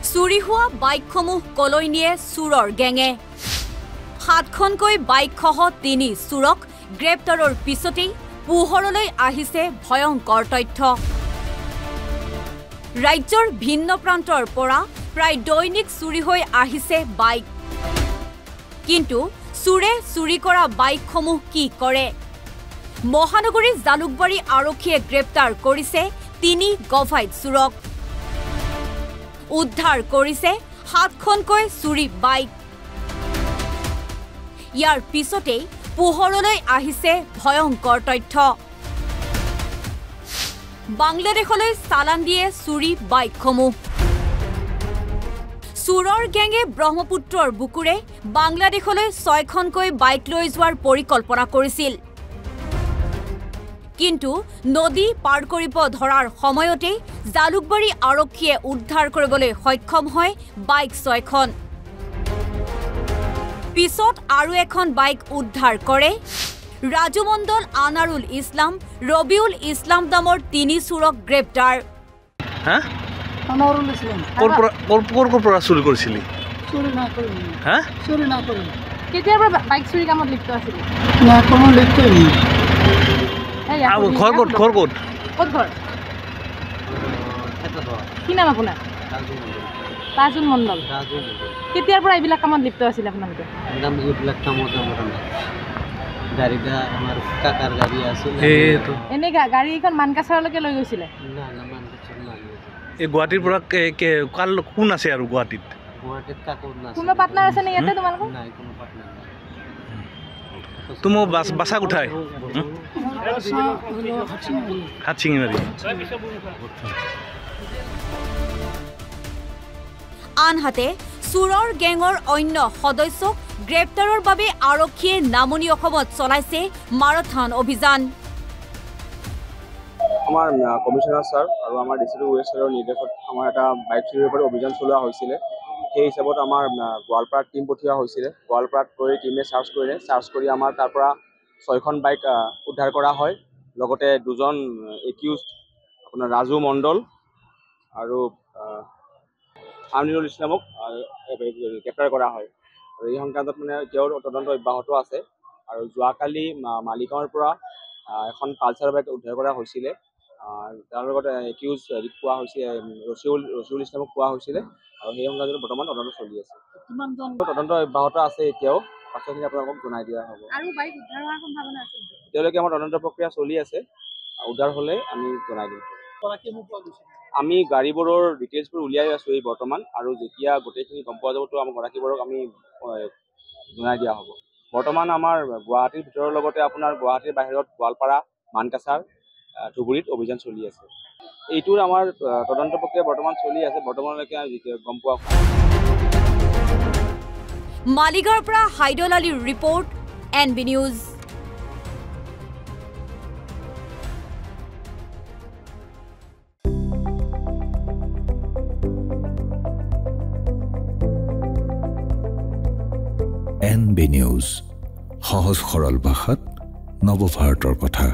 চুৰি হোৱা বাইকসমূহ কলৈ নিয়ে চুৰৰ গেঙে 7খনকৈ বাইকসহ 3 চুৰক গ্ৰেপ্তাৰৰ পিছতেই পোহৰলৈ আহিছে ভয়ংকৰ তথ্য ৰাজ্যৰ ভিন্ন প্ৰান্তৰ পৰা প্ৰায় দৈনিক চুৰি হৈ আহিছে বাইক কিন্তু চুৰে চুৰি কৰা বাইকসমূহ কি কৰে মহানগৰী জালুকবাৰী আৰক্ষীয়ে গ্ৰেপ্তাৰ কৰিছে 3 গভাইট চুৰক উদ্ধাৰ কৰিছে 7খনকৈ চুৰি বাইক ইয়াৰ পিছতেই পোহৰলৈ আহিছে ভয়ংকৰ তথ্য বাংলাদেশলৈ চালান দিয়ে চুৰি বাইকসমূহ চুৰৰ গেঙে ব্ৰহ্মপুত্ৰৰ বুকুৰে বাংলাদেশলৈ 6খনকৈ বাইক লৈ যোৱাৰ পৰিকল্পনা কৰিছিল কিন্তু নদী পাৰ কৰিব ধৰাৰ সময়তে জালুকবাৰী আৰক্ষীয়ে উদ্ধাৰ কৰিবলৈ সক্ষম হয় বাইক 6খন পিছত আৰু এখন বাইক উদ্ধাৰ কৰে ৰাজু মণ্ডল আনাৰুল ইছলাম ৰবিউল ইছলাম নামৰ 3 চুৰক গ্ৰেপ্তাৰ হ্যাঁ আনাৰুল ইসলাম কোৰ পৰা চুৰি কৰিছিলি চুৰি না কৰি হ্যাঁ চুৰি না কৰি কেতিয়াৰ পৰা বাইক চুৰি কামত লিপ্ত আছিল না কোনো লিখতে নেই ঘৰ ক'ত ক'ত ঘৰ কি নাম আপোনাৰ তাজুল মণ্ডল কেতিয়াৰ পৰা এইবিলাক কামত লিপ্ত আছিল আপোনালোকে এইবিলাক কামত গাড়ীটা আমাৰ কাকাৰ গাড়ী আছিল এনে গাড়ীখন মানকাছাৰলৈকে লৈ গৈছিলে এই গুৱাহাটীৰ পৰা কোন আছে আৰু গুৱাহাটীত কাকো নাছিল কোনো পাৰ্টনাৰ আছে নে ইয়াতে তোমালোকৰ নাই কোনো পাৰ্টনাৰ নাই তুমি বাসা কোথায় হাতচিঙিমাৰি আনহাতে চুৰৰ গেঙৰ অন্য সদস্যক গ্ৰেপ্তাৰৰ বাবে আৰক্ষীয়ে নামনি অসমত চলাইছে মাৰাথন অভিযান আমাৰ কমিশনাৰ স্যাৰ আৰু আমাৰ ডিসি ওয়েস্টাৰৰ নিৰ্দেশত আমাৰ এটা বাইক চুৰিৰ ওপৰত অভিযান চলোৱা হৈছিল সেই হিচাপত আমাৰ গোৱালপাৰাত টিম পঠিওৱা হৈছিল গোৱালপাৰাত গৈ টিমে চাৰ্জ কৰি আমাৰ তাৰ পৰা 6খন বাইক উদ্ধাৰ কৰা হয় লগতে 2জন একিউজড আপোনাৰ ৰাজু মণ্ডল আৰু আমিনুল ইছলামক গ্ৰেপ্তাৰ কৰা হয় আৰু এই সংক্ৰান্তত মানে তেওঁৰ তদন্ত অব্যাহত আছে আৰু যোৱাকালি মালিগাঁৱৰ পৰা এখন পালচাৰ বাইক উদ্ধাৰ কৰা হৈছিল তাৰ লগতে একিউজ পোৱা হৈছে ৰচিউল ইছলামক পোৱা হৈছিল আৰু সেই সংক্ৰান্তত বৰ্তমান তদন্ত চলি আছে তদন্ত অব্যাহত আছে এতিয়াও পাছতখিনি আপোনালোকক জনাই দিয়া হ'ব আৰু বাইক উদ্ধাৰ হোৱাৰ সম্ভাৱনা আছে এতিয়ালৈকে আমাৰ তদন্ত প্ৰক্ৰিয়া চলি আছে উদ্ধাৰ হ'লে আমি জনাই দিম আমি গাড়ীবোৰৰ ডিটেইলছবোৰ উলিয়াই আছোঁ এই বৰ্তমান আৰু যেতিয়া গোটেইখিনি গম পোৱা যাব তো আমাৰ গৰাকীবোৰক আমি জনাই দিয়া হ'ব বৰ্তমান আমাৰ গুৱাহাটীৰ ভিতৰৰ লগতে আপোনাৰ গুৱাহাটীৰ বাহিৰত গোৱালপাৰা মানকাছাৰ ধুবুৰীত অভিযান চলি আছে এইটোৰ আমাৰ তদন্ত প্ৰক্ৰিয়া বৰ্তমান চলি আছে বৰ্তমানলৈকে গম পোৱা মালিগাঁৱৰ পৰা হাইদুল আলীৰ report NB news NB news সহজ সৰল ভাষাত নৱভাৰতৰ কথা